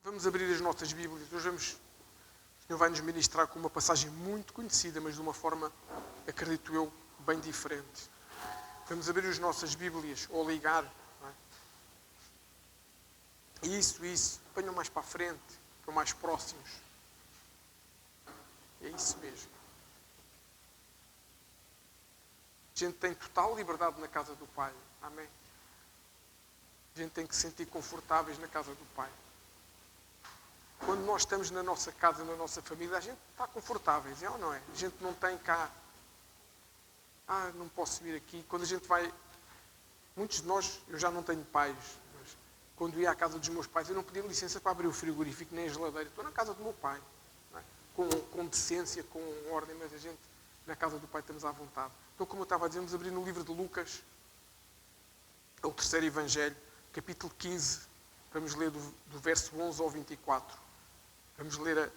Vamos abrir as nossas Bíblias. Hoje o Senhor vai nos ministrar com uma passagem muito conhecida, mas de uma forma, acredito eu, bem diferente. Vamos abrir as nossas Bíblias ou ligar. Não é? Isso. Ponham mais para a frente, para mais próximos. É isso mesmo. A gente tem total liberdade na casa do Pai. Amém? A gente tem que se sentir confortáveis na casa do Pai. Quando nós estamos na nossa casa, na nossa família, a gente está confortáveis, é ou não é? A gente não tem cá, não posso vir aqui. Quando a gente vai, muitos de nós, eu já não tenho pais, mas quando ia à casa dos meus pais, eu não pedia licença para abrir o frigorífico nem a geladeira. Estou na casa do meu pai, não é? com decência, com ordem, mas a gente, na casa do Pai, estamos à vontade. Então, como eu estava a dizer, vamos abrir no livro de Lucas, é o terceiro Evangelho, capítulo 15, vamos ler do verso 11 ao 24. Vamos ler a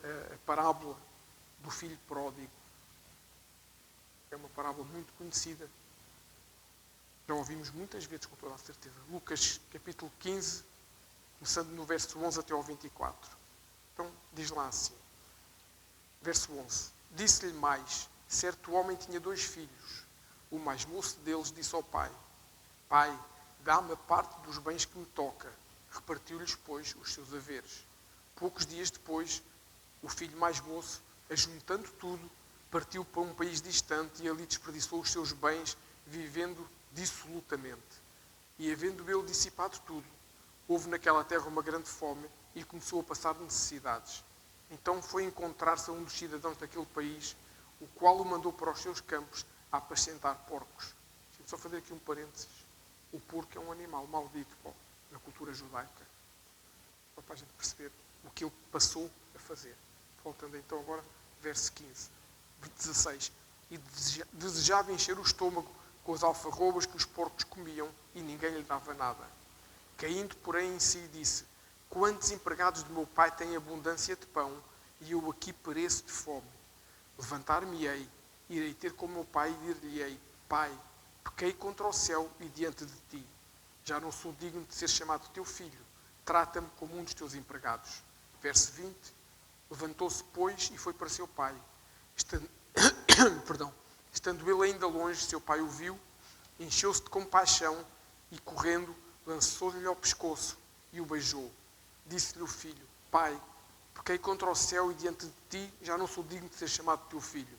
parábola do filho pródigo. É uma parábola muito conhecida. Já ouvimos muitas vezes, com toda a certeza. Lucas, capítulo 15, começando no verso 11 até ao 24. Então, diz lá assim. Verso 11. Disse-lhe mais, certo homem tinha 2 filhos. O mais moço deles disse ao pai, Pai, dá-me a parte dos bens que me toca. Repartiu-lhes, pois, os seus haveres. Poucos dias depois, o filho mais moço, ajuntando tudo, partiu para um país distante e ali desperdiçou os seus bens, vivendo dissolutamente. E havendo ele dissipado tudo, houve naquela terra uma grande fome e começou a passar necessidades. Então foi encontrar-se a um dos cidadãos daquele país, o qual o mandou para os seus campos a apacentar porcos. Deixa-me só fazer aqui um parênteses. O porco é um animal maldito na cultura judaica. Só para a gente perceber o que ele passou a fazer. Voltando então agora, verso 15, 16. E desejava encher o estômago com as alfarrobas que os porcos comiam e ninguém lhe dava nada. Caindo, porém, em si, disse, quantos empregados do meu pai têm abundância de pão e eu aqui pereço de fome? Levantar-me-ei, irei ter com o meu pai e dir-lhe-ei, Pai, pequei contra o céu e diante de ti. Já não sou digno de ser chamado teu filho. Trata-me como um dos teus empregados. Verso 20. Levantou-se, pois, e foi para seu pai. Estando ele ainda longe, seu pai o viu, encheu-se de compaixão e, correndo, lançou-lhe ao pescoço e o beijou. Disse-lhe o filho, Pai, pequei contra o céu e diante de ti já não sou digno de ser chamado teu filho.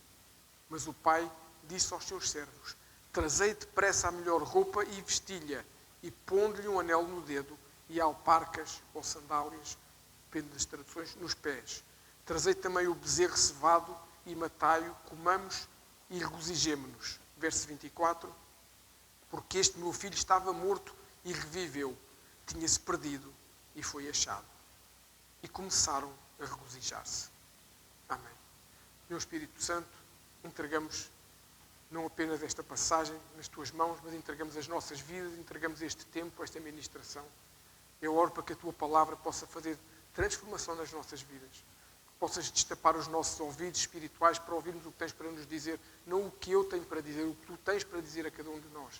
Mas o pai disse aos seus servos, trazei depressa a melhor roupa e vestilha, e pondo-lhe um anel no dedo, e alparcas ou sandálias, depende das traduções, nos pés. Trazei também o bezerro cevado e matai-o, comamos e regozijemo-nos. Verso 24. Porque este meu filho estava morto e reviveu, tinha-se perdido e foi achado. E começaram a regozijar-se. Amém. Meu Espírito Santo, entregamos não apenas esta passagem nas tuas mãos, mas entregamos as nossas vidas, entregamos este tempo, esta ministração. Eu oro para que a tua palavra possa fazer transformação nas nossas vidas. Que possas destapar os nossos ouvidos espirituais para ouvirmos o que tens para nos dizer. Não o que eu tenho para dizer, o que tu tens para dizer a cada um de nós.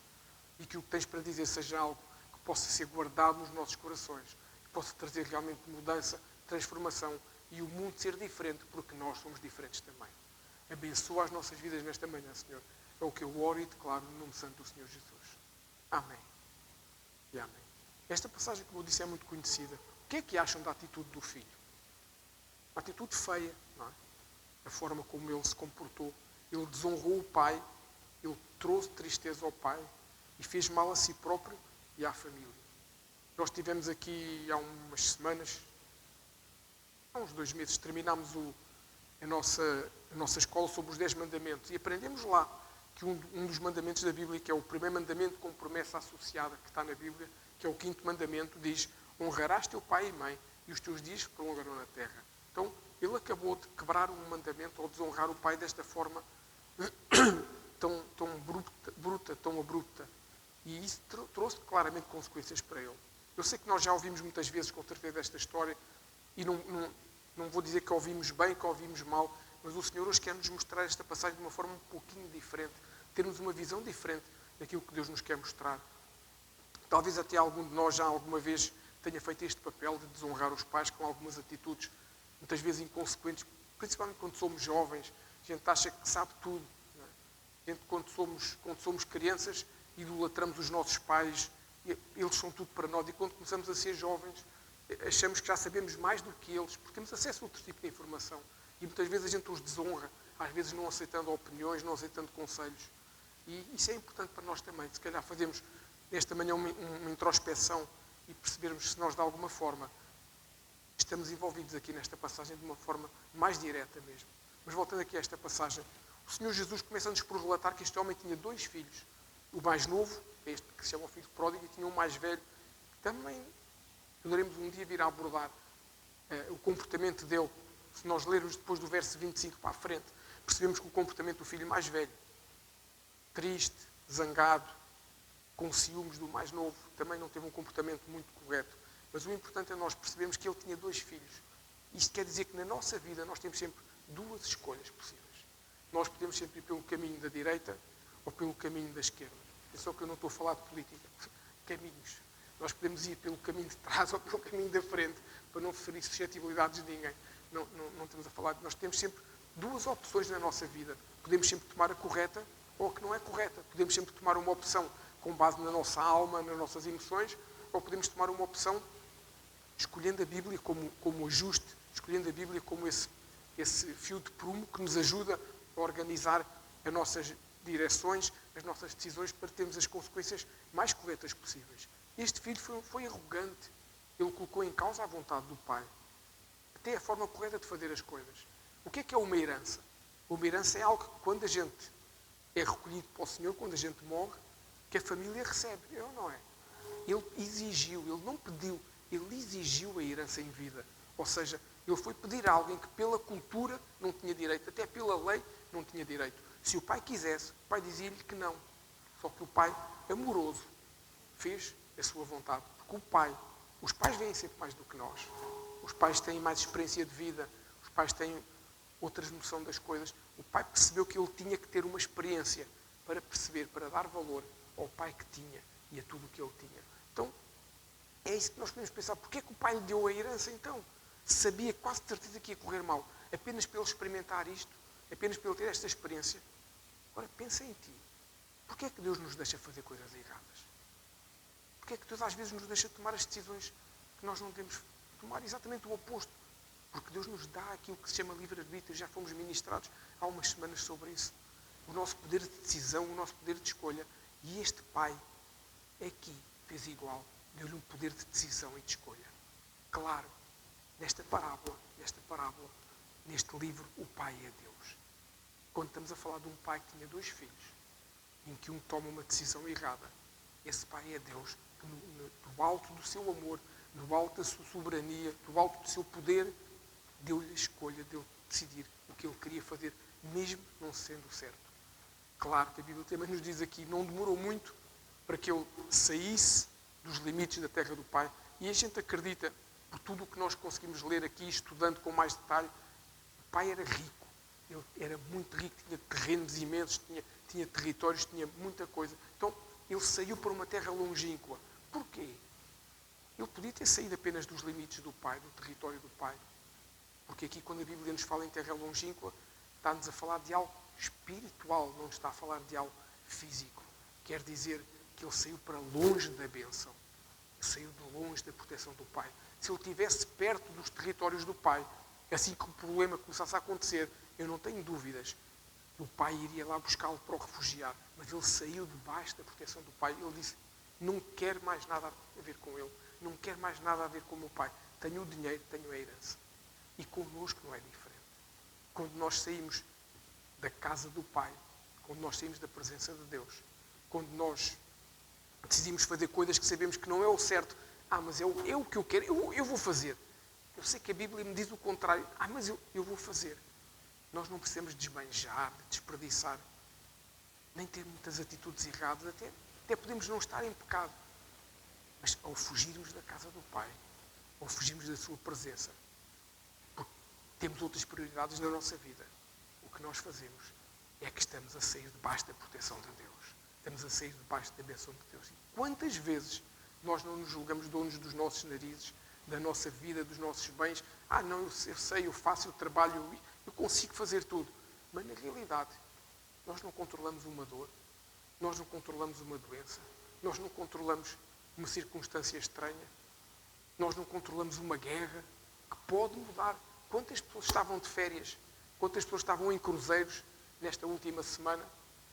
E que o que tens para dizer seja algo que possa ser guardado nos nossos corações. Que possa trazer realmente mudança, transformação e o mundo ser diferente, porque nós somos diferentes também. Abençoa as nossas vidas nesta manhã, Senhor. É o que eu oro e declaro no nome santo do Senhor Jesus. Amém. E amém. Esta passagem, como eu disse, é muito conhecida. O que é que acham da atitude do filho? Uma atitude feia, não é? A forma como ele se comportou. Ele desonrou o pai, ele trouxe tristeza ao pai e fez mal a si próprio e à família. Nós tivemos aqui há umas semanas, há uns 2 meses, terminámos a nossa escola sobre os 10 mandamentos e aprendemos lá que um dos mandamentos da Bíblia, que é o primeiro mandamento com promessa associada que está na Bíblia, que é o 5º mandamento, diz, honrarás teu pai e mãe e os teus dias se prolongarão na terra. Então, ele acabou de quebrar um mandamento ou desonrar o pai desta forma tão bruta, tão abrupta. E isso trouxe claramente consequências para ele. Eu sei que nós já ouvimos muitas vezes, com certeza, esta história e não vou dizer que ouvimos bem, que ouvimos mal, mas o Senhor hoje quer nos mostrar esta passagem de uma forma um pouquinho diferente, termos uma visão diferente daquilo que Deus nos quer mostrar. Talvez até algum de nós já alguma vez tenha feito este papel de desonrar os pais com algumas atitudes, muitas vezes inconsequentes, principalmente quando somos jovens. A gente acha que sabe tudo. Não é? A gente, quando somos crianças, idolatramos os nossos pais, eles são tudo para nós. E quando começamos a ser jovens, achamos que já sabemos mais do que eles, porque temos acesso a outro tipo de informação. E muitas vezes a gente os desonra, às vezes não aceitando opiniões, não aceitando conselhos. E isso é importante para nós também. Se calhar fazemos nesta manhã uma introspeção e percebermos se nós, de alguma forma, estamos envolvidos aqui nesta passagem de uma forma mais direta mesmo. Mas voltando aqui a esta passagem, o Senhor Jesus começa-nos por relatar que este homem tinha 2 filhos. O mais novo, este que se chama o filho pródigo, e tinha um mais velho, que também poderemos um dia vir a abordar o comportamento dele. Se nós lermos depois do verso 25 para a frente, percebemos que o comportamento do filho mais velho, triste, zangado, com ciúmes do mais novo, também não teve um comportamento muito correto. Mas o importante é nós percebermos que ele tinha 2 filhos. Isto quer dizer que na nossa vida nós temos sempre 2 escolhas possíveis. Nós podemos sempre ir pelo caminho da direita ou pelo caminho da esquerda. É só que eu não estou a falar de política. Caminhos. Nós podemos ir pelo caminho de trás ou pelo caminho da frente, para não ferir suscetibilidades de ninguém. Não estamos a falar. Nós temos sempre 2 opções na nossa vida. Podemos sempre tomar a correta ou a que não é correta. Podemos sempre tomar uma opção com base na nossa alma, nas nossas emoções, ou podemos tomar uma opção escolhendo a Bíblia como ajuste, escolhendo a Bíblia como esse fio de prumo que nos ajuda a organizar as nossas direções, as nossas decisões, para termos as consequências mais corretas possíveis. Este filho foi arrogante. Ele colocou em causa a vontade do pai. Até a forma correta de fazer as coisas. O que é uma herança? Uma herança é algo que, quando a gente é recolhido para o Senhor, quando a gente morre, que a família recebe. Não é? Ele exigiu, ele não pediu, ele exigiu a herança em vida. Ou seja, ele foi pedir a alguém que pela cultura não tinha direito, até pela lei não tinha direito. Se o pai quisesse, o pai dizia-lhe que não. Só que o pai, amoroso, fez a sua vontade. Porque os pais veem sempre mais do que nós. Os pais têm mais experiência de vida. Os pais têm outra noção das coisas. O pai percebeu que ele tinha que ter uma experiência para perceber, para dar valor ao pai que tinha e a tudo o que ele tinha. Então, é isso que nós podemos pensar. Porquê é que o pai lhe deu a herança então? Sabia quase de certeza que ia correr mal. Apenas para ele experimentar isto, apenas para ele ter esta experiência. Agora, pensa em ti. Porquê é que Deus nos deixa fazer coisas erradas? Porquê é que Deus às vezes nos deixa tomar as decisões que nós não devemos tomar? Exatamente o oposto. Porque Deus nos dá aquilo que se chama livre-arbítrio. Já fomos ministrados há umas semanas sobre isso. O nosso poder de decisão, o nosso poder de escolha. E este pai aqui fez igual. Deu-lhe um poder de decisão e de escolha. Claro, nesta parábola, neste livro, o pai é Deus. Quando estamos a falar de um pai que tinha 2 filhos, em que um toma uma decisão errada, esse pai é Deus, que do alto do seu amor, do alto da sua soberania, do alto do seu poder, deu-lhe a escolha de ele decidir o que ele queria fazer, mesmo não sendo certo. Claro que a Bíblia também nos diz aqui, não demorou muito para que ele saísse dos limites da terra do pai. E a gente acredita, por tudo o que nós conseguimos ler aqui, estudando com mais detalhe, o pai era rico. Ele era muito rico, tinha terrenos imensos, tinha territórios, tinha muita coisa. Então, ele saiu para uma terra longínqua. Porquê? Ele podia ter saído apenas dos limites do pai, do território do pai. Porque aqui, quando a Bíblia nos fala em terra longínqua, está-nos a falar de algo espiritual, não nos está a falar de algo físico. Quer dizer que ele saiu para longe da bênção. Ele saiu de longe da proteção do pai. Se ele estivesse perto dos territórios do pai, assim que o problema começasse a acontecer, eu não tenho dúvidas, o pai iria lá buscá-lo para o refugiar. Mas ele saiu debaixo da proteção do pai. Ele disse, não quero mais nada a ver com ele. Não quero mais nada a ver com o meu pai. Tenho o dinheiro, tenho a herança. E connosco não é diferente. Quando nós saímos da casa do pai, quando nós saímos da presença de Deus, quando nós decidimos fazer coisas que sabemos que não é o certo, mas é o que eu quero, eu vou fazer. Eu sei que a Bíblia me diz o contrário, mas eu vou fazer. Nós não precisamos desmanjar, desperdiçar, nem ter muitas atitudes erradas, até podemos não estar em pecado. Mas ao fugirmos da casa do Pai, ao fugirmos da sua presença, porque temos outras prioridades na nossa vida, o que nós fazemos é que estamos a sair debaixo da proteção de Deus. Estamos a sair debaixo da bênção de Deus. E quantas vezes Nós não nos julgamos donos dos nossos narizes, da nossa vida, dos nossos bens. Não, eu sei, eu faço, eu trabalho, eu consigo fazer tudo. Mas na realidade, nós não controlamos uma dor, nós não controlamos uma doença, nós não controlamos uma circunstância estranha, nós não controlamos uma guerra que pode mudar. Quantas pessoas estavam de férias? Quantas pessoas estavam em cruzeiros nesta última semana?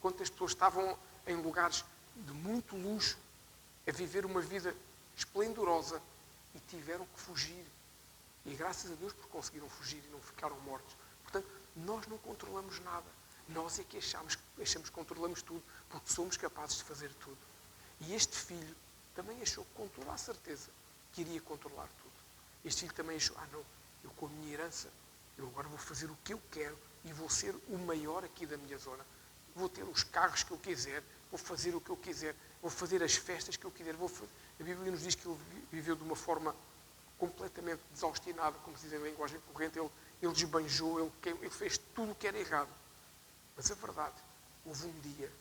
Quantas pessoas estavam em lugares de muito luxo, a viver uma vida esplendorosa e tiveram que fugir? E graças a Deus porque conseguiram fugir e não ficaram mortos. Portanto, nós não controlamos nada. Nós é que achamos que controlamos tudo, porque somos capazes de fazer tudo. E este filho também achou com toda a certeza que iria controlar tudo. Este filho também achou, não, eu com a minha herança, eu agora vou fazer o que eu quero e vou ser o maior aqui da minha zona. Vou ter os carros que eu quiser, vou fazer o que eu quiser, vou fazer as festas que eu quiser. A Bíblia nos diz que ele viveu de uma forma completamente desobstinada, como se diz em linguagem corrente. Ele desbanjou, ele fez tudo o que era errado. Mas a verdade, houve um dia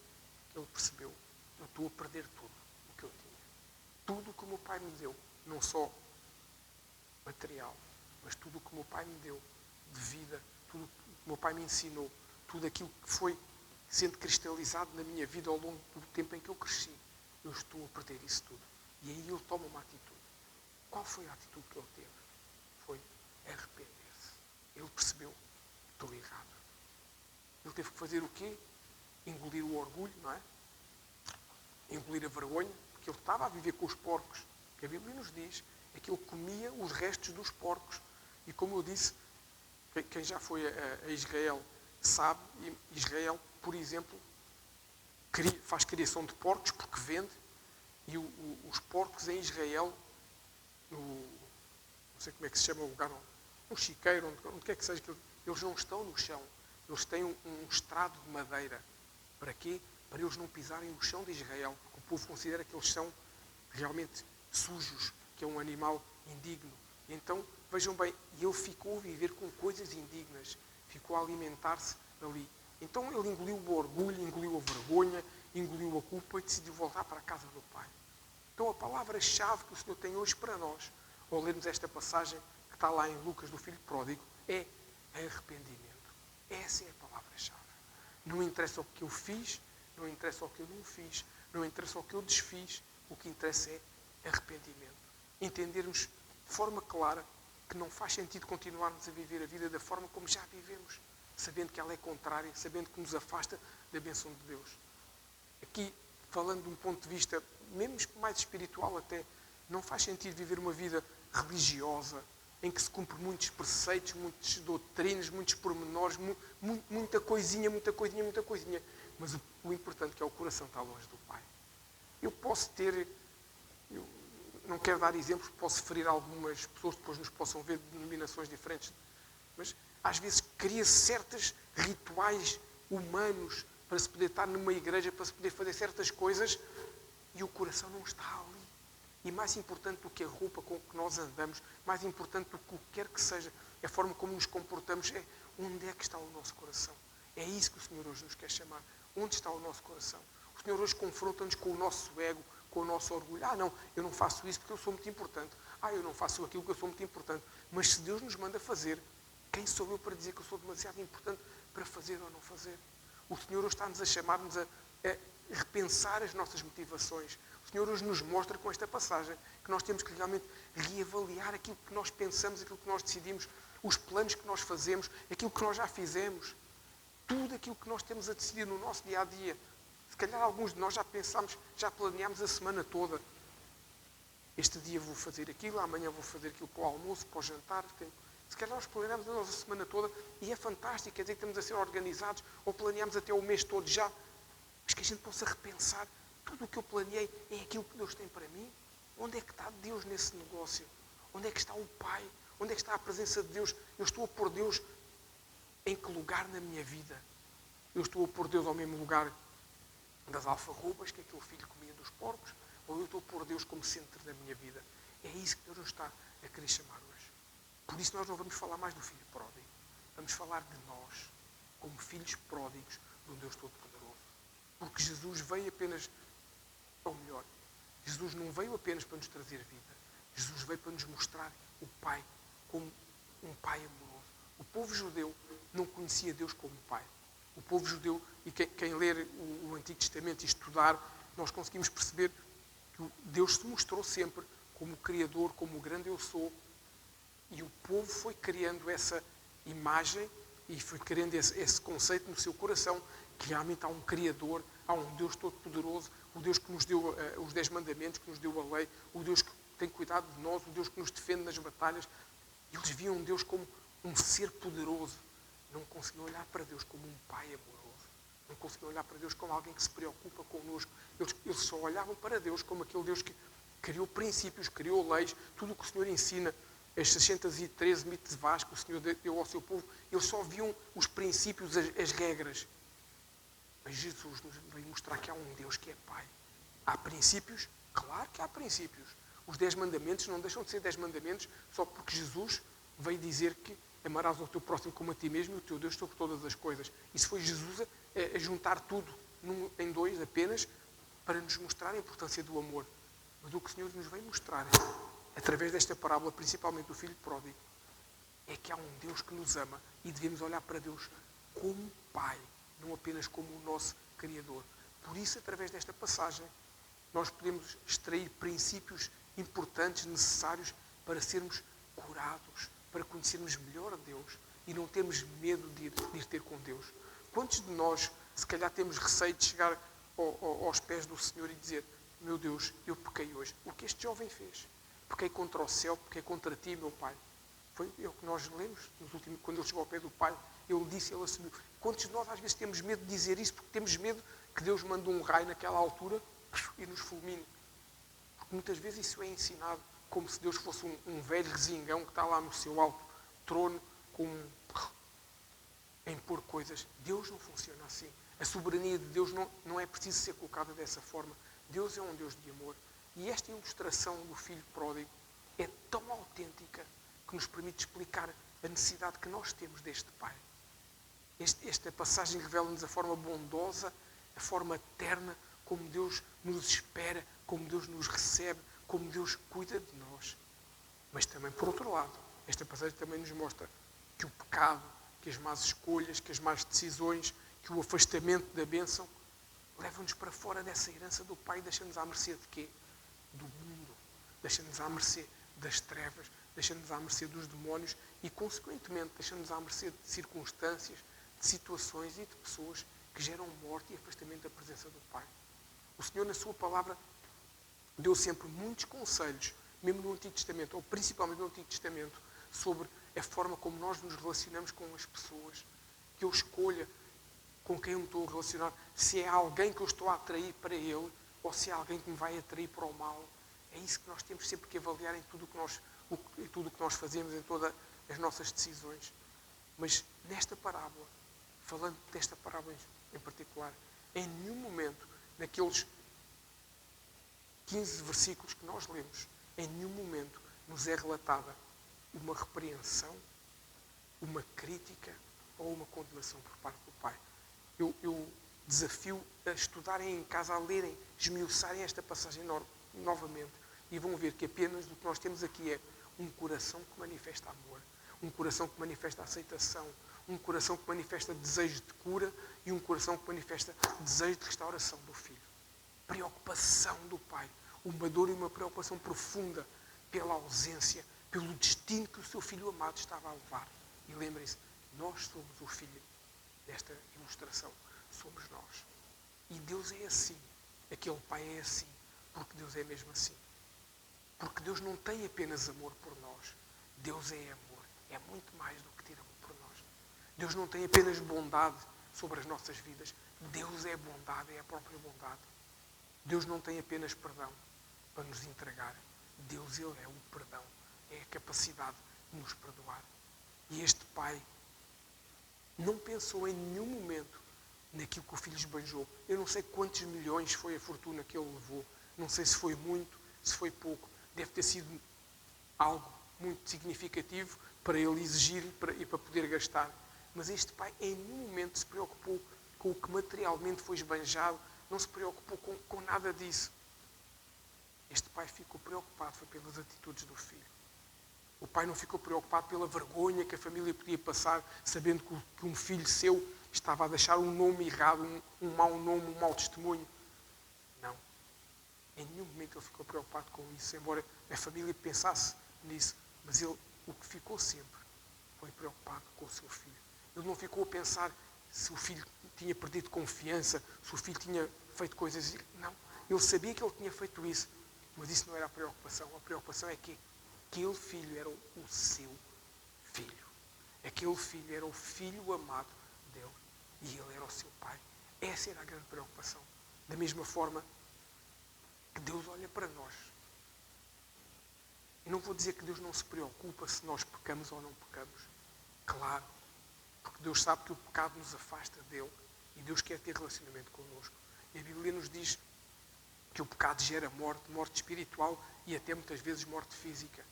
que ele percebeu, eu estou a perder tudo o que eu tinha. Tudo o que o meu pai me deu, não só material, mas tudo o que o meu pai me deu de vida, tudo o que o meu pai me ensinou, tudo aquilo que foi sendo cristalizado na minha vida ao longo do tempo em que eu cresci, eu estou a perder isso tudo. E aí ele toma uma atitude. Qual foi a atitude que ele teve? Foi arrepender-se. Ele percebeu, estou errado. Ele teve que fazer o quê? Engolir o orgulho, não é? Engolir a vergonha, porque ele estava a viver com os porcos. O que a Bíblia nos diz é que ele comia os restos dos porcos. E como eu disse, quem já foi a Israel sabe, Israel, por exemplo, faz criação de porcos porque vende, e os porcos em Israel, não sei como é que se chama o lugar, no chiqueiro, onde quer que seja, eles não estão no chão. Eles têm um estrado de madeira. Para quê? Para eles não pisarem no chão de Israel, porque o povo considera que eles são realmente sujos, que é um animal indigno. E então, vejam bem, ele ficou a viver com coisas indignas, ficou a alimentar-se ali. Então ele engoliu o orgulho, engoliu a vergonha, engoliu a culpa e decidiu voltar para a casa do Pai. Então a palavra-chave que o Senhor tem hoje para nós, ao lermos esta passagem que está lá em Lucas do Filho Pródigo, é arrependimento. Essa é a palavra-chave. Não interessa o que eu fiz, não interessa o que eu não fiz, não interessa o que eu desfiz, o que interessa é arrependimento. Entendermos de forma clara que não faz sentido continuarmos a viver a vida da forma como já vivemos, sabendo que ela é contrária, sabendo que nos afasta da bênção de Deus. Aqui, falando de um ponto de vista, mesmo mais espiritual até, não faz sentido viver uma vida religiosa, em que se cumpre muitos preceitos, muitas doutrinas, muitos pormenores, muita coisinha, mas o importante é que o coração está longe do Pai. Eu posso ter, eu não quero dar exemplos, posso ferir algumas pessoas que depois nos possam ver de denominações diferentes, mas às vezes cria-se certos rituais humanos para se poder estar numa igreja, para se poder fazer certas coisas, e o coração não está ali. E mais importante do que a roupa com que nós andamos, mais importante do que o que quer que seja, a forma como nos comportamos, é onde é que está o nosso coração. É isso que o Senhor hoje nos quer chamar. Onde está o nosso coração? O Senhor hoje confronta-nos com o nosso ego, com o nosso orgulho. Não, eu não faço isso porque eu sou muito importante. Eu não faço aquilo porque eu sou muito importante. Mas se Deus nos manda fazer, quem sou eu para dizer que eu sou demasiado importante para fazer ou não fazer? O Senhor hoje está-nos a chamar-nos a repensar as nossas motivações. O Senhor hoje nos mostra com esta passagem que nós temos que realmente reavaliar aquilo que nós pensamos, aquilo que nós decidimos, os planos que nós fazemos, aquilo que nós já fizemos. Tudo aquilo que nós temos a decidir no nosso dia-a-dia. Se calhar alguns de nós já pensámos, já planeámos a semana toda. Este dia vou fazer aquilo, amanhã vou fazer aquilo para o almoço, para o jantar. Se calhar nós planeámos a nossa semana toda e é fantástico, quer dizer que estamos a ser organizados, ou planeámos até o mês todo já. Mas que a gente possa repensar, tudo o que eu planeei é aquilo que Deus tem para mim? Onde é que está Deus nesse negócio? Onde é que está o Pai? Onde é que está a presença de Deus? Eu estou a pôr Deus em que lugar na minha vida? Eu estou a pôr Deus ao mesmo lugar das alfarrobas que aquele filho comia dos porcos? Ou eu estou a pôr Deus como centro da minha vida? É isso que Deus nos está a querer chamar hoje. Por isso nós não vamos falar mais do filho pródigo. Vamos falar de nós, como filhos pródigos de um Deus Todo-Poderoso. Porque Jesus veio apenas, ou melhor, Jesus não veio apenas para nos trazer vida. Jesus veio para nos mostrar o Pai como um Pai amoroso. O povo judeu não conhecia Deus como Pai. O povo judeu, e quem ler o Antigo Testamento e estudar, nós conseguimos perceber que Deus se mostrou sempre como o Criador, como o grande eu sou. E o povo foi criando essa imagem e foi criando esse conceito no seu coração, que realmente há um Criador, há um Deus Todo-Poderoso, o Deus que nos deu os 10 mandamentos, que nos deu a lei, o Deus que tem cuidado de nós, o Deus que nos defende nas batalhas. Eles viam Deus como um ser poderoso. Não conseguiam olhar para Deus como um Pai amoroso. Não conseguiam olhar para Deus como alguém que se preocupa connosco. Eles só olhavam para Deus como aquele Deus que criou princípios, criou leis, tudo o que o Senhor ensina, as 613 mitzvahs que o Senhor deu ao seu povo, eles só viam os princípios, as regras. Mas Jesus nos veio mostrar que há um Deus que é Pai. Há princípios? Claro que há princípios. Os 10 mandamentos não deixam de ser 10 mandamentos só porque Jesus veio dizer que amarás ao teu próximo como a ti mesmo e o teu Deus sobre todas as coisas. Isso foi Jesus a juntar tudo em dois apenas para nos mostrar a importância do amor. Mas o que o Senhor nos veio mostrar, através desta parábola, principalmente do Filho Pródigo, é que há um Deus que nos ama e devemos olhar para Deus como Pai, não apenas como o nosso Criador. Por isso, através desta passagem, nós podemos extrair princípios importantes, necessários para sermos curados, para conhecermos melhor a Deus e não termos medo de ir ter com Deus. Quantos de nós, se calhar, temos receio de chegar aos pés do Senhor e dizer: meu Deus, eu pequei hoje. O que este jovem fez? Pequei contra o céu, pequei contra ti, meu Pai. Foi o que nós lemos quando ele chegou ao pé do Pai. Ele disse, ele assumiu. Quantos de nós às vezes temos medo de dizer isso porque temos medo que Deus mande um raio naquela altura e nos fulmine? Porque muitas vezes isso é ensinado como se Deus fosse um velho resingão que está lá no seu alto trono a impor coisas. Deus não funciona assim. A soberania de Deus não é preciso ser colocada dessa forma. Deus é um Deus de amor. E esta ilustração do Filho Pródigo é tão autêntica que nos permite explicar a necessidade que nós temos deste Pai. Esta passagem revela-nos a forma bondosa, a forma terna, como Deus nos espera, como Deus nos recebe, como Deus cuida de nós. Mas também, por outro lado, esta passagem também nos mostra que o pecado, que as más escolhas, que as más decisões, que o afastamento da bênção levam-nos para fora dessa herança do Pai e deixam-nos à mercê de quê? Do mundo. Deixam-nos à mercê das trevas, deixam-nos à mercê dos demónios e, consequentemente, deixam-nos à mercê de circunstâncias, de situações e de pessoas que geram morte e afastamento da presença do Pai. O Senhor, na sua palavra, deu sempre muitos conselhos, mesmo no Antigo Testamento, ou principalmente no Antigo Testamento, sobre a forma como nós nos relacionamos com as pessoas. Que eu escolha com quem eu me estou a relacionar, se é alguém que eu estou a atrair para Ele, ou se é alguém que me vai atrair para o mal. É isso que nós temos sempre que avaliar em tudo o que nós fazemos, em todas as nossas decisões. Mas nesta parábola, falando desta parábola em particular, em nenhum momento, naqueles 15 versículos que nós lemos, em nenhum momento nos é relatada uma repreensão, uma crítica ou uma condenação por parte do Pai. Eu desafio a estudarem em casa, a lerem, esmiuçarem esta passagem novamente e vão ver que apenas o que nós temos aqui é um coração que manifesta amor, um coração que manifesta aceitação, um coração que manifesta desejo de cura e um coração que manifesta desejo de restauração do Filho. Preocupação do Pai, uma dor e uma preocupação profunda pela ausência, pelo destino que o seu Filho amado estava a levar. E lembrem-se, nós somos o Filho desta ilustração, somos nós. E Deus é assim, aquele Pai é assim, porque Deus é mesmo assim. Porque Deus não tem apenas amor por nós, Deus é amor, é muito mais do que ter amor por nós. Deus não tem apenas bondade sobre as nossas vidas, Deus é bondade, é a própria bondade. Deus não tem apenas perdão para nos entregar, Deus, Ele é o perdão, é a capacidade de nos perdoar. E este Pai não pensou em nenhum momento naquilo que o Filho esbanjou. Eu não sei quantos milhões foi a fortuna que ele levou. Não sei se foi muito, se foi pouco. Deve ter sido algo muito significativo para ele exigir e para poder gastar. Mas este Pai em nenhum momento se preocupou com o que materialmente foi esbanjado. Não se preocupou com nada disso. Este pai ficou preocupado foi pelas atitudes do filho. O pai não ficou preocupado pela vergonha que a família podia passar, sabendo que um filho seu estava a deixar um nome errado, um mau nome, um mau testemunho. Não. Em nenhum momento ele ficou preocupado com isso, embora a família pensasse nisso. Mas ele, o que ficou sempre, foi preocupado com o seu filho. Ele não ficou a pensar se o filho tinha perdido confiança, se o filho tinha feito coisas. Não. Ele sabia que ele tinha feito isso, mas isso não era a preocupação. A preocupação é que aquele filho era o seu filho. Aquele filho era o filho amado dele e ele era o seu pai. Essa era a grande preocupação. Da mesma forma que Deus olha para nós. Eu não vou dizer que Deus não se preocupa se nós pecamos ou não pecamos. Claro, porque Deus sabe que o pecado nos afasta dele e Deus quer ter relacionamento connosco. E a Bíblia nos diz que o pecado gera morte, morte espiritual e até muitas vezes morte física.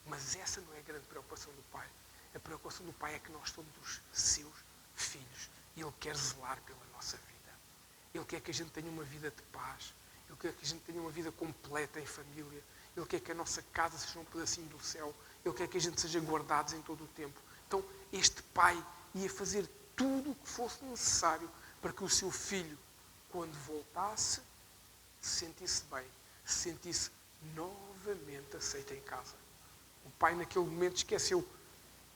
Mas essa não é a grande preocupação do Pai. A preocupação do Pai é que nós somos os seus filhos e Ele quer zelar pela nossa vida. Ele quer que a gente tenha uma vida de paz. Ele quer que a gente tenha uma vida completa em família. Ele quer que a nossa casa seja um pedacinho do céu. Ele quer que a gente seja guardados em todo o tempo. Então, este pai ia fazer tudo o que fosse necessário para que o seu filho, quando voltasse, se sentisse bem, se sentisse novamente aceito em casa. O pai, naquele momento, esqueceu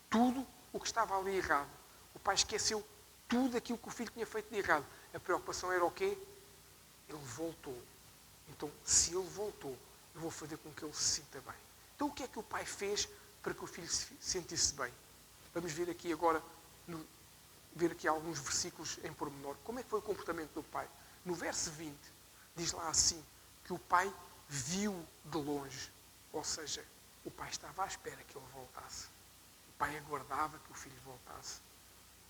tudo o que estava ali errado. O pai esqueceu tudo aquilo que o filho tinha feito de errado. A preocupação era o quê? Ele voltou. Então, se ele voltou, eu vou fazer com que ele se sinta bem. Então, o que é que o pai fez para que o filho se sentisse bem? Vamos ver aqui agora, ver aqui alguns versículos em pormenor. Como é que foi o comportamento do pai? No verso 20, diz lá assim, que o pai viu de longe. Ou seja, o pai estava à espera que ele voltasse. O pai aguardava que o filho voltasse.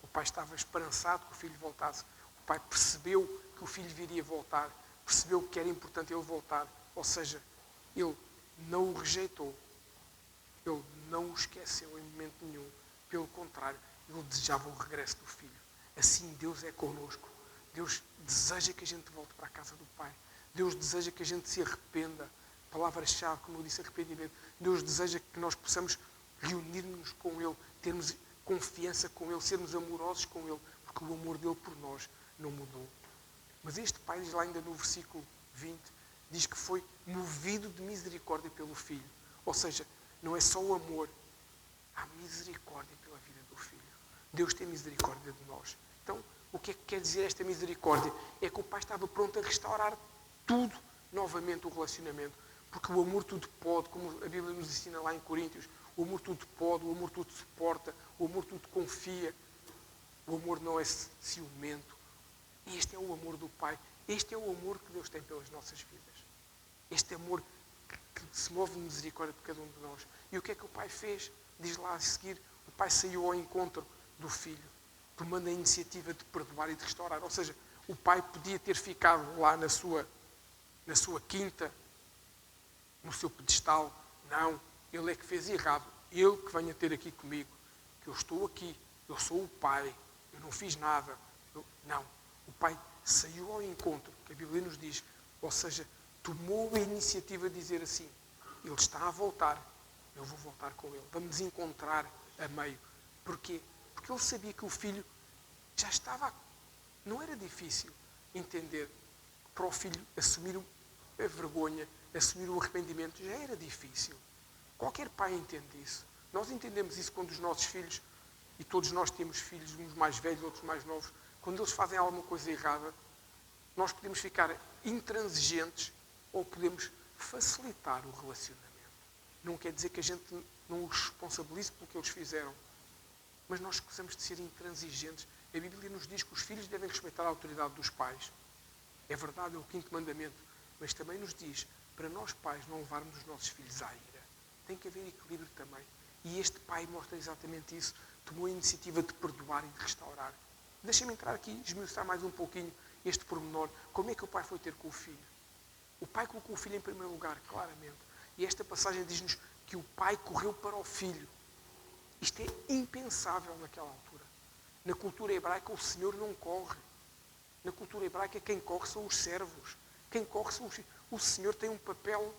O pai estava esperançado que o filho voltasse. O pai percebeu que o filho viria voltar. Percebeu que era importante ele voltar. Ou seja, ele não o rejeitou. Ele não o esqueceu em momento nenhum. Pelo contrário, ele desejava o regresso do filho. Assim Deus é connosco. Deus deseja que a gente volte para a casa do Pai. Deus deseja que a gente se arrependa. Palavra-chave, como eu disse, arrependimento. Deus deseja que nós possamos reunir-nos com Ele, termos confiança com Ele, sermos amorosos com Ele, porque o amor dele por nós não mudou. Mas este pai diz lá ainda no versículo 20, diz que foi movido de misericórdia pelo filho. Ou seja, não é só o amor, há misericórdia pela vida do filho. Deus tem misericórdia de nós. Então, o que é que quer dizer esta misericórdia? É que o pai estava pronto a restaurar tudo novamente o relacionamento. Porque o amor tudo pode, como a Bíblia nos ensina lá em Coríntios, o amor tudo pode, o amor tudo suporta, o amor tudo confia. O amor não é ciumento. Este é o amor do Pai. Este é o amor que Deus tem pelas nossas vidas. Este amor que se move de misericórdia por cada um de nós. E o que é que o Pai fez? Diz lá a seguir, o Pai saiu ao encontro do Filho, tomando a iniciativa de perdoar e de restaurar. Ou seja, o Pai podia ter ficado lá na sua quinta, no seu pedestal. Não, ele é que fez errado. Ele que venha ter aqui comigo. Que eu estou aqui, eu sou o Pai, eu não fiz nada. Não, o Pai saiu ao encontro, que a Bíblia nos diz, ou seja, tomou a iniciativa de dizer assim, ele está a voltar, eu vou voltar com ele. Vamos nos encontrar a meio. Porquê? Porque ele sabia que o filho já estava... Não era difícil entender para o filho assumir a vergonha, assumir o arrependimento, já era difícil. Qualquer pai entende isso. Nós entendemos isso quando os nossos filhos, e todos nós temos filhos, uns mais velhos, outros mais novos, quando eles fazem alguma coisa errada, nós podemos ficar intransigentes ou podemos facilitar o relacionamento. Não quer dizer que a gente não os responsabilize pelo que eles fizeram, mas nós precisamos de ser intransigentes. A Bíblia nos diz que os filhos devem respeitar a autoridade dos pais. É verdade, é o 5º mandamento, mas também nos diz para nós pais não levarmos os nossos filhos à ira. Tem que haver equilíbrio também. E este pai mostra exatamente isso. Tomou a iniciativa de perdoar e de restaurar. Deixem-me entrar aqui e esmiuçar mais um pouquinho este pormenor. Como é que o pai foi ter com o filho? O pai colocou o filho em primeiro lugar, claramente. E esta passagem diz-nos que o pai correu para o filho. Isto é impensável naquela altura. Na cultura hebraica o Senhor não corre. Na cultura hebraica quem corre são os servos. Quem corre são os filhos. O Senhor tem um papel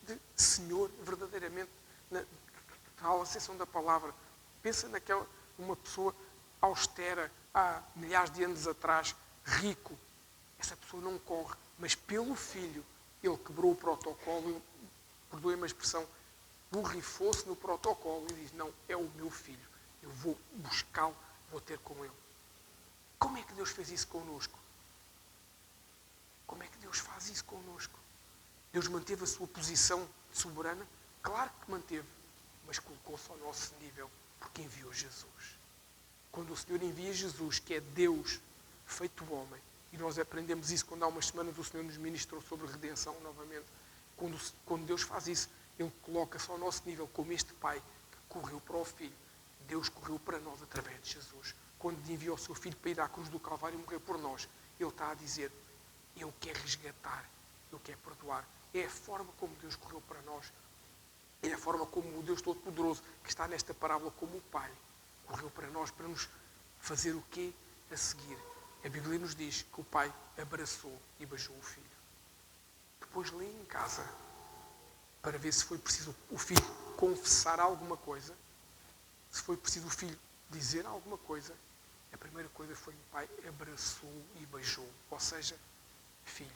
de Senhor, verdadeiramente, na tal acessão da palavra. Pensa uma pessoa austera, há milhares de anos atrás, rico. Essa pessoa não corre, mas pelo filho, ele quebrou o protocolo, perdoem-me a expressão, borrifou-se no protocolo e diz, não, é o meu filho, eu vou buscá-lo, vou ter com ele. Como é que Deus fez isso connosco? Como é que Deus faz isso connosco? Deus manteve a sua posição soberana? Claro que manteve, mas colocou-se ao nosso nível, porque enviou Jesus. Quando o Senhor envia Jesus, que é Deus feito homem, e nós aprendemos isso quando há umas semanas o Senhor nos ministrou sobre redenção novamente, quando Deus faz isso, Ele coloca-se ao nosso nível, como este Pai que correu para o Filho. Deus correu para nós através de Jesus. Quando enviou o seu Filho para ir à cruz do Calvário e morrer por nós, Ele está a dizer, eu quero resgatar, eu quero perdoar. É a forma como Deus correu para nós. É a forma como o Deus Todo-Poderoso, que está nesta parábola como o Pai, correu para nós, para nos fazer o quê a seguir. A Bíblia nos diz que o Pai abraçou e beijou o Filho. Depois lê em casa, para ver se foi preciso o Filho confessar alguma coisa, se foi preciso o Filho dizer alguma coisa. A primeira coisa foi o Pai abraçou e beijou. Ou seja, Filho,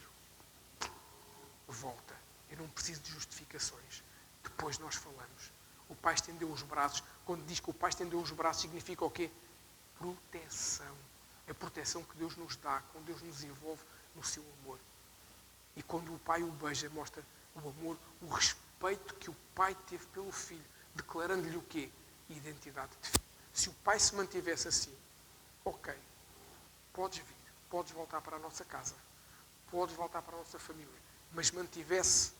volta. Eu não preciso de justificações. Depois nós falamos. O Pai estendeu os braços. Quando diz que o Pai estendeu os braços, significa o quê? Proteção. A proteção que Deus nos dá, quando Deus nos envolve no seu amor. E quando o Pai o beija, mostra o amor, o respeito que o Pai teve pelo Filho, declarando-lhe o quê? Identidade de filho. Se o Pai se mantivesse assim, ok, podes vir, podes voltar para a nossa casa, podes voltar para a nossa família, mas mantivesse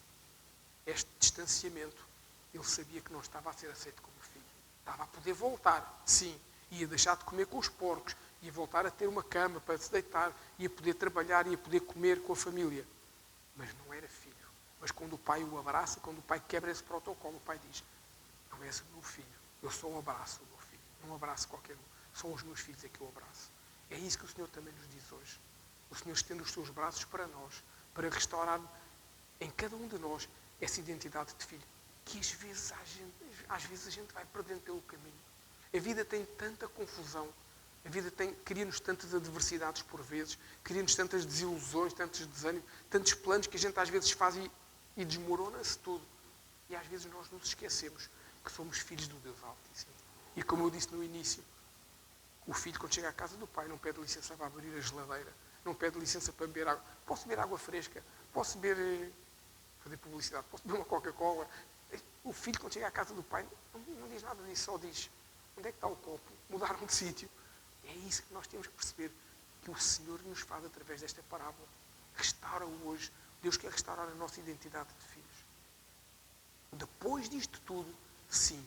este distanciamento, ele sabia que não estava a ser aceito como filho. Estava a poder voltar, sim, ia deixar de comer com os porcos, ia voltar a ter uma cama para se deitar, ia poder trabalhar, ia poder comer com a família. Mas não era filho. Mas quando o Pai o abraça, quando o Pai quebra esse protocolo, o Pai diz, tu és o meu filho, eu só abraço o meu filho, não abraço qualquer um, só os meus filhos é que eu abraço. É isso que o Senhor também nos diz hoje. O Senhor estende os seus braços para nós, para restaurar em cada um de nós essa identidade de filho, que às vezes a gente vai perdendo pelo caminho. A vida tem tanta confusão, a vida cria-nos tantas adversidades por vezes, cria-nos tantas desilusões, tantos desânimos, tantos planos que a gente às vezes faz e desmorona-se tudo. E às vezes nós nos esquecemos que somos filhos do Deus Altíssimo. E como eu disse no início, o filho quando chega à casa do pai não pede licença para abrir a geladeira, não pede licença para beber água. Posso beber água fresca, posso beber, fazer publicidade, posso beber uma Coca-Cola. O filho quando chega à casa do pai não diz nada disso, só diz, onde é que está o copo? Mudaram de sítio. É isso que nós temos que perceber, que o Senhor nos faz através desta parábola. Restaura-o hoje. Deus quer restaurar a nossa identidade de filhos. Depois disto tudo, sim,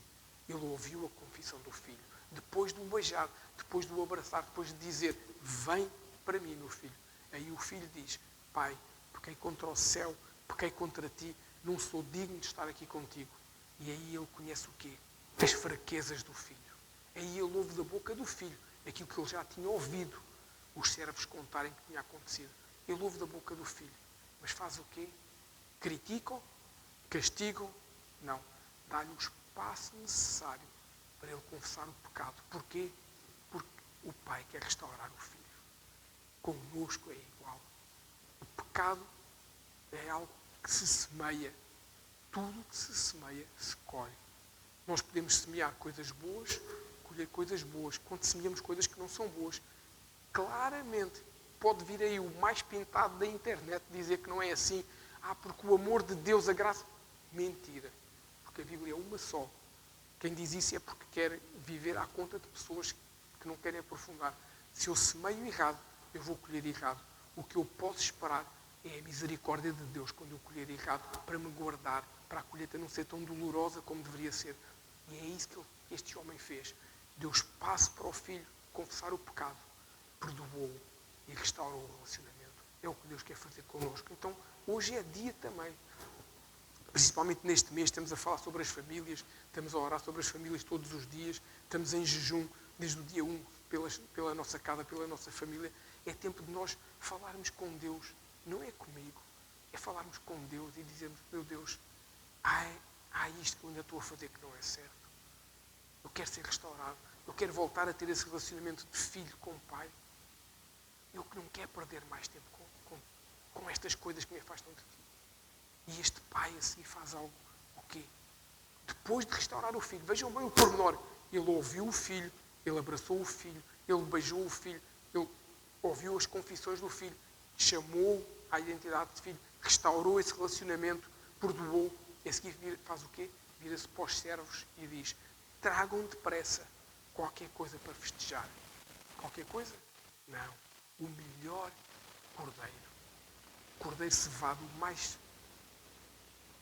ele ouviu a confissão do filho. Depois de o beijar, depois de o abraçar, depois de dizer, vem para mim, meu filho. Aí o filho diz, pai, pequei contra o céu, pequei contra ti, não sou digno de estar aqui contigo. E aí ele conhece o quê? As fraquezas do filho. Aí ele ouve da boca do filho aquilo que ele já tinha ouvido os servos contarem que tinha acontecido. Ele ouve da boca do filho. Mas faz o quê? Criticam? Castigam? Não. Dá-lhe o espaço necessário para ele confessar o pecado. Porquê? Porque o pai quer restaurar o filho. Connosco é igual. O pecado é algo que se semeia. Tudo que se semeia, se colhe. Nós podemos semear coisas boas, colher coisas boas. Quando semeamos coisas que não são boas, claramente pode vir aí o mais pintado da internet dizer que não é assim. Porque o amor de Deus, a graça... Mentira. Porque a Bíblia é uma só. Quem diz isso é porque quer viver à conta de pessoas que não querem aprofundar. Se eu semeio errado, eu vou colher errado. O que eu posso esperar é a misericórdia de Deus quando eu colher errado, para me guardar, para a colheita não ser tão dolorosa como deveria ser. E é isso que este homem fez. Deus passa para o filho confessar o pecado, perdoou-o e restaurou o relacionamento. É o que Deus quer fazer connosco. Então, hoje é dia também. Principalmente neste mês, estamos a falar sobre as famílias, estamos a orar sobre as famílias todos os dias, estamos em jejum desde o dia 1 pela nossa casa, pela nossa família. É tempo de nós falarmos com Deus, não é comigo, é falarmos com Deus e dizermos, meu Deus, há isto que eu ainda estou a fazer que não é certo. Eu quero ser restaurado. Eu quero voltar a ter esse relacionamento de filho com o pai. Eu que não quero perder mais tempo com estas coisas que me afastam de ti. E este pai a seguir faz algo. O quê? Depois de restaurar o filho. Vejam bem o pormenor. Ele ouviu o filho. Ele abraçou o filho. Ele beijou o filho. Ele ouviu as confissões do filho. Chamou à identidade de filho. Restaurou esse relacionamento. Perdoou. E a seguir faz o quê? Vira-se para os servos e diz: tragam depressa qualquer coisa para festejar. Qualquer coisa? Não. O melhor cordeiro. Cordeiro cevado, o mais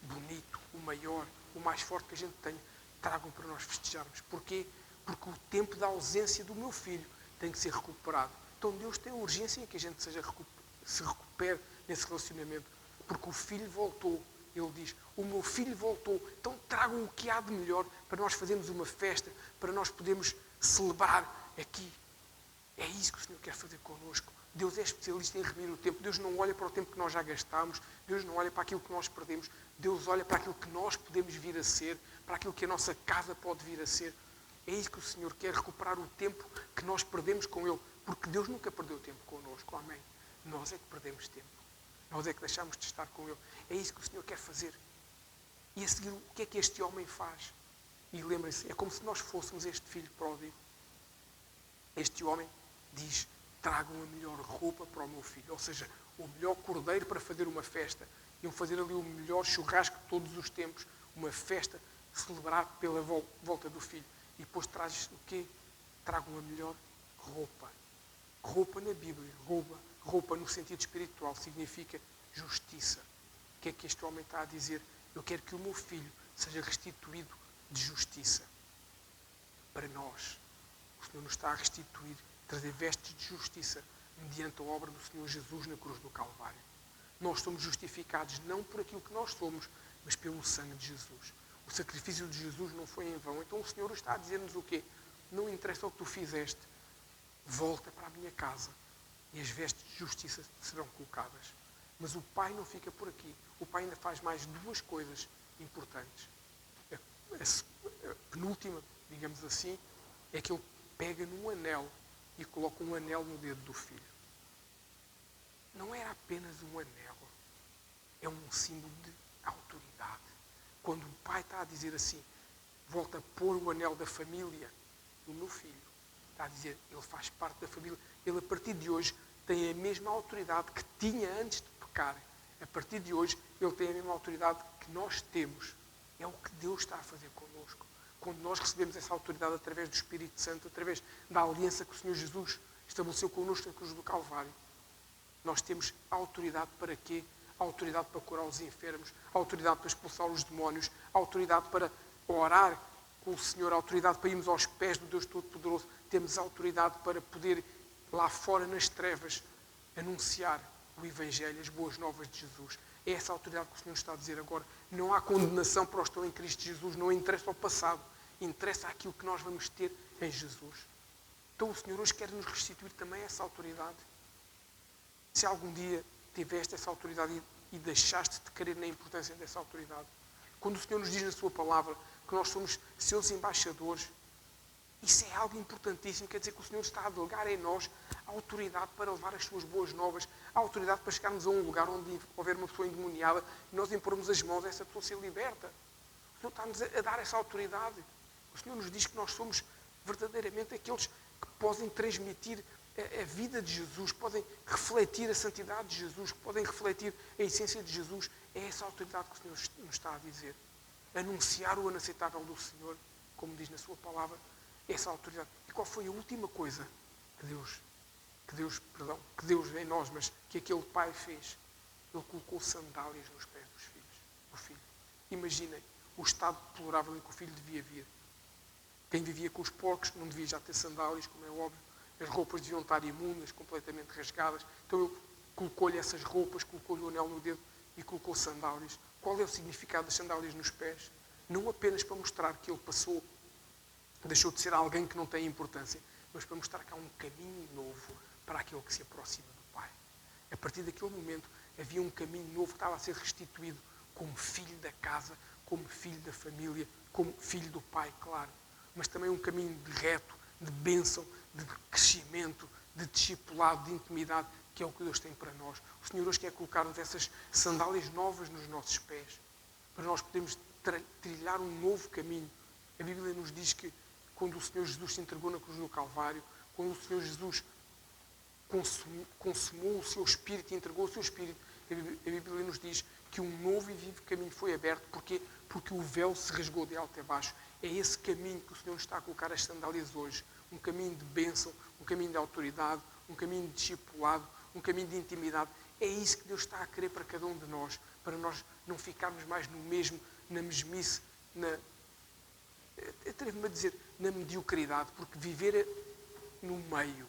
bonito, o maior, o mais forte que a gente tem. Tragam para nós festejarmos. Porquê? Porque o tempo da ausência do meu filho tem que ser recuperado. Então Deus tem urgência em que a gente se recupere nesse relacionamento. Porque o filho voltou. Ele diz: o meu filho voltou. Então tragam o que há de melhor para nós fazermos uma festa, para nós podermos celebrar aqui. É isso que o Senhor quer fazer connosco. Deus é especialista em remir o tempo. Deus não olha para o tempo que nós já gastámos. Deus não olha para aquilo que nós perdemos. Deus olha para aquilo que nós podemos vir a ser, para aquilo que a nossa casa pode vir a ser. É isso que o Senhor quer, recuperar o tempo que nós perdemos com Ele. Porque Deus nunca perdeu tempo connosco. Amém? Nós é que perdemos tempo. Nós é que deixamos de estar com Ele. É isso que o Senhor quer fazer. E a seguir, o que é que este homem faz? E lembrem-se, é como se nós fôssemos este filho pródigo. Este homem diz: tragam a melhor roupa para o meu filho. Ou seja, o melhor cordeiro para fazer uma festa. Iam fazer ali o melhor churrasco de todos os tempos. Uma festa, celebrar pela volta do filho. E depois traz o quê? Tragam a melhor roupa. Roupa na Bíblia. Roupa no sentido espiritual significa justiça. O que é que este homem está a dizer? Eu quero que o meu filho seja restituído de justiça. Para nós, o Senhor nos está a restituir, trazer vestes de justiça mediante a obra do Senhor Jesus na cruz do Calvário. Nós somos justificados não por aquilo que nós somos, mas pelo sangue de Jesus. O sacrifício de Jesus não foi em vão. Então o Senhor está a dizer-nos o quê? Não interessa o que tu fizeste. Volta para a minha casa e as vestes de justiça serão colocadas. Mas o Pai não fica por aqui. O Pai ainda faz mais duas coisas importantes. A penúltima, digamos assim, é que ele pega num anel e coloca um anel no dedo do filho. Não era apenas um anel. É um símbolo de autoridade. Quando o pai está a dizer assim: volta a pôr o anel da família do meu filho, está a dizer, ele faz parte da família. Ele, a partir de hoje, tem a mesma autoridade que tinha antes de pecar. A partir de hoje, ele tem a mesma autoridade que nós temos. É o que Deus está a fazer connosco. Quando nós recebemos essa autoridade através do Espírito Santo, através da aliança que o Senhor Jesus estabeleceu connosco na cruz do Calvário, nós temos a autoridade para quê? A autoridade para curar os enfermos, a autoridade para expulsar os demónios, a autoridade para orar com o Senhor, a autoridade para irmos aos pés do Deus Todo-Poderoso. Temos a autoridade para poder, lá fora nas trevas, anunciar o Evangelho, as boas novas de Jesus. É essa a autoridade que o Senhor está a dizer agora. Não há condenação para os que estão em Cristo Jesus. Não interessa o passado. Interessa aquilo que nós vamos ter em Jesus. Então o Senhor hoje quer nos restituir também essa autoridade. Se algum dia tiveste essa autoridade e deixaste de querer na importância dessa autoridade. Quando o Senhor nos diz na sua palavra que nós somos seus embaixadores, isso é algo importantíssimo. Quer dizer que o Senhor está a delegar em nós a autoridade para levar as suas boas novas, a autoridade para chegarmos a um lugar onde houver uma pessoa endemoniada e nós impormos as mãos a essa pessoa ser liberta. O Senhor está-nos a dar essa autoridade. O Senhor nos diz que nós somos verdadeiramente aqueles que podem transmitir a vida de Jesus, podem refletir a santidade de Jesus, podem refletir a essência de Jesus. É essa autoridade que o Senhor nos está a dizer. Anunciar o inaceitável do Senhor, como diz na sua palavra, essa autoridade. E qual foi a última coisa que Deus em nós, mas que aquele pai fez? Ele colocou sandálias nos pés do filho. Imaginem o estado deplorável em que o filho devia vir. Quem vivia com os porcos não devia já ter sandálias, como é óbvio. As roupas deviam estar imundas, completamente rasgadas. Então ele colocou-lhe essas roupas, colocou-lhe o anel no dedo e colocou sandálias. Qual é o significado das sandálias nos pés? Não apenas para mostrar que ele deixou de ser alguém que não tem importância, mas para mostrar que há um caminho novo para aquele que se aproxima do Pai. A partir daquele momento havia um caminho novo que estava a ser restituído como filho da casa, como filho da família, como filho do Pai, claro. Mas também um caminho de reto, de bênção, de crescimento, de discipulado, de intimidade, que é o que Deus tem para nós. O Senhor hoje quer colocar-nos essas sandálias novas nos nossos pés, para nós podermos trilhar um novo caminho. A Bíblia nos diz que quando o Senhor Jesus se entregou na cruz do Calvário, quando o Senhor Jesus consumou o seu Espírito e entregou o seu Espírito, a Bíblia nos diz que um novo e vivo caminho foi aberto. Porquê? Porque o véu se rasgou de alto a baixo. É esse caminho que o Senhor nos está a colocar as sandálias hoje. Um caminho de bênção, um caminho de autoridade, um caminho de discipulado, um caminho de intimidade. É isso que Deus está a querer para cada um de nós, para nós não ficarmos mais no mesmo, na mesmice, atrevo-me a dizer, na mediocridade, porque viver no meio,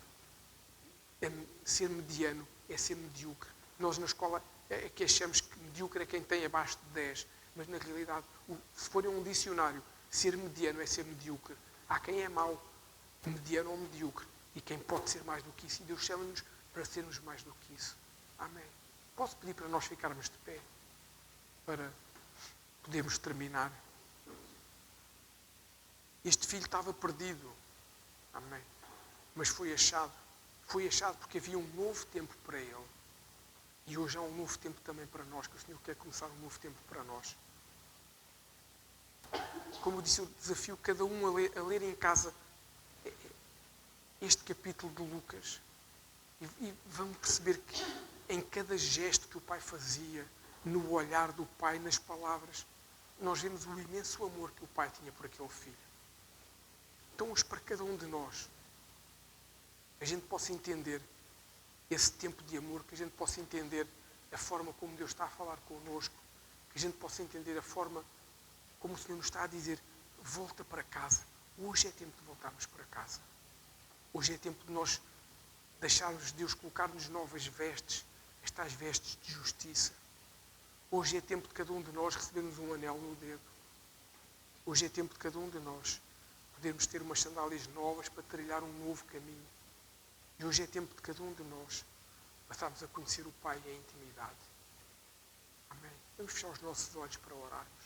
ser mediano, é ser medíocre. Nós na escola é que achamos que medíocre é quem tem abaixo de 10, mas na realidade, se for um dicionário, ser mediano é ser medíocre. Há quem é mau, mediano ou medíocre, e quem pode ser mais do que isso, e Deus chama-nos para sermos mais do que isso. Amém. Posso pedir para nós ficarmos de pé, para podermos terminar? Este filho estava perdido, amém, mas foi achado. Foi achado porque havia um novo tempo para ele. E hoje há um novo tempo também para nós, que o Senhor quer começar um novo tempo para nós. Como eu disse, eu desafio cada um a ler em casa este capítulo de Lucas. E vão perceber que em cada gesto que o Pai fazia, no olhar do Pai, nas palavras, nós vemos o imenso amor que o Pai tinha por aquele filho. Então hoje, para cada um de nós, a gente possa entender esse tempo de amor, que a gente possa entender a forma como Deus está a falar connosco, que a gente possa entender a forma como o Senhor nos está a dizer, volta para casa. Hoje é tempo de voltarmos para casa. Hoje é tempo de nós deixarmos Deus colocar-nos novas vestes, estas vestes de justiça. Hoje é tempo de cada um de nós recebermos um anel no dedo. Hoje é tempo de cada um de nós podermos ter umas sandálias novas para trilhar um novo caminho. E hoje é tempo de cada um de nós passarmos a conhecer o Pai em intimidade. Amém. Vamos fechar os nossos olhos para orarmos.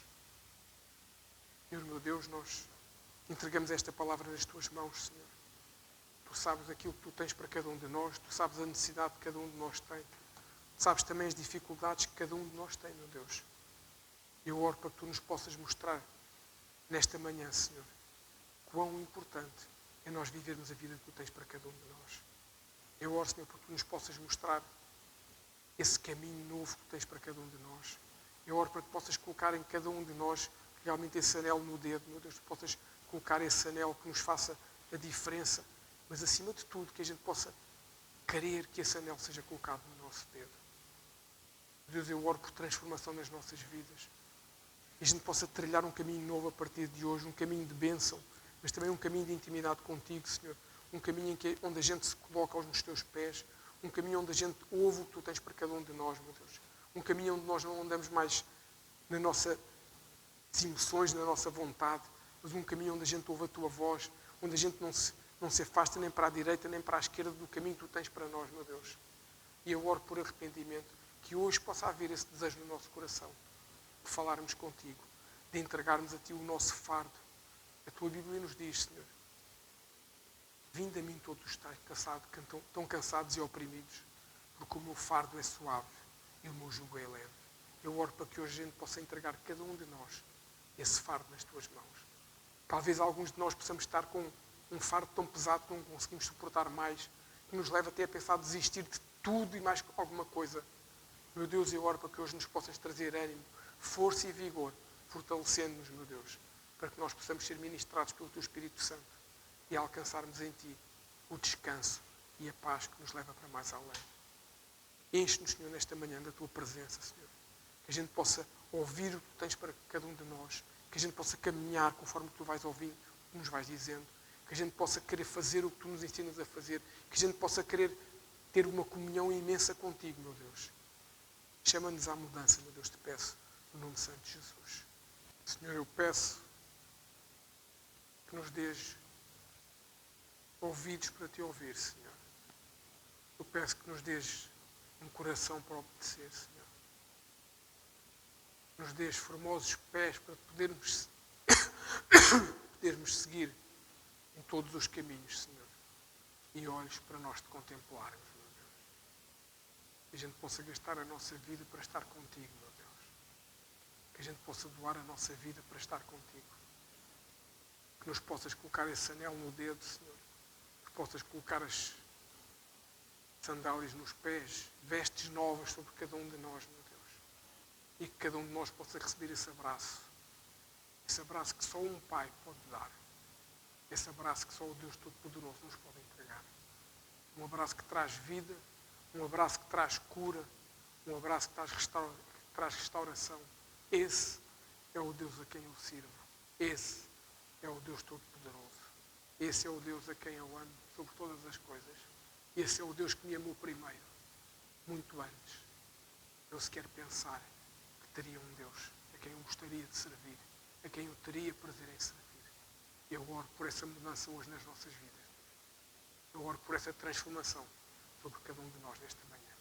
Senhor, meu Deus, nós entregamos esta palavra nas Tuas mãos, Senhor. Tu sabes aquilo que Tu tens para cada um de nós. Tu sabes a necessidade que cada um de nós tem. Tu sabes também as dificuldades que cada um de nós tem, meu Deus. Eu oro para que Tu nos possas mostrar nesta manhã, Senhor, quão importante é nós vivermos a vida que Tu tens para cada um de nós. Eu oro, Senhor, para que Tu nos possas mostrar esse caminho novo que Tu tens para cada um de nós. Eu oro para que possas colocar em cada um de nós realmente esse anel no dedo, meu Deus, que possas colocar esse anel que nos faça a diferença, mas acima de tudo que a gente possa querer que esse anel seja colocado no nosso dedo. Deus, eu oro por transformação nas nossas vidas. E a gente possa trilhar um caminho novo a partir de hoje, um caminho de bênção, mas também um caminho de intimidade contigo, Senhor. Um caminho onde a gente se coloca aos Teus pés, um caminho onde a gente ouve o que Tu tens para cada um de nós, meu Deus. Um caminho onde nós não andamos mais nas nossas emoções, na nossa vontade, mas um caminho onde a gente ouve a Tua voz, onde a gente não se afasta nem para a direita nem para a esquerda do caminho que Tu tens para nós, meu Deus. E eu oro por arrependimento, que hoje possa haver esse desejo no nosso coração, de falarmos contigo, de entregarmos a Ti o nosso fardo. A Tua Bíblia nos diz, Senhor, vinde a mim todos os que estão cansados e oprimidos, porque o meu fardo é suave e o meu jugo é leve. Eu oro para que hoje a gente possa entregar cada um de nós esse fardo nas Tuas mãos. Talvez alguns de nós possamos estar com um fardo tão pesado que não conseguimos suportar mais, que nos leva até a pensar desistir de tudo e mais alguma coisa. Meu Deus, eu oro para que hoje nos possas trazer ânimo, força e vigor, fortalecendo-nos, meu Deus, para que nós possamos ser ministrados pelo Teu Espírito Santo e alcançarmos em Ti o descanso e a paz que nos leva para mais além. Enche-nos, Senhor, nesta manhã da Tua presença, Senhor. Que a gente possa ouvir o que Tu tens para cada um de nós. Que a gente possa caminhar conforme Tu vais ouvindo, o que nos vais dizendo. Que a gente possa querer fazer o que Tu nos ensinas a fazer. Que a gente possa querer ter uma comunhão imensa contigo, meu Deus. Chama-nos à mudança, meu Deus, te peço, no nome santo de Jesus. Senhor, eu peço que nos dês ouvidos para Te ouvir, Senhor. Eu peço que nos dês um coração para obedecer, Senhor. Nos dês formosos pés para podermos seguir em todos os caminhos, Senhor. E olhos para nós te contemplarmos, meu Deus. Que a gente possa gastar a nossa vida para estar contigo, meu Deus. Que a gente possa doar a nossa vida para estar contigo. Que nos possas colocar esse anel no dedo, Senhor. Que possas colocar as sandálias nos pés, vestes novas sobre cada um de nós, meu Deus. E que cada um de nós possa receber esse abraço. Esse abraço que só um Pai pode dar. Esse abraço que só o Deus Todo-Poderoso nos pode entregar. Um abraço que traz vida, um abraço que traz cura, um abraço que traz restauração. Esse é o Deus a quem eu sirvo. Esse é o Deus Todo-Poderoso. Esse é o Deus a quem eu amo sobre todas as coisas. Esse é o Deus que me amou primeiro, muito antes de eu sequer pensar que teria um Deus a quem eu gostaria de servir, a quem eu teria prazer em servir. Eu oro por essa mudança hoje nas nossas vidas. Eu oro por essa transformação sobre cada um de nós nesta manhã.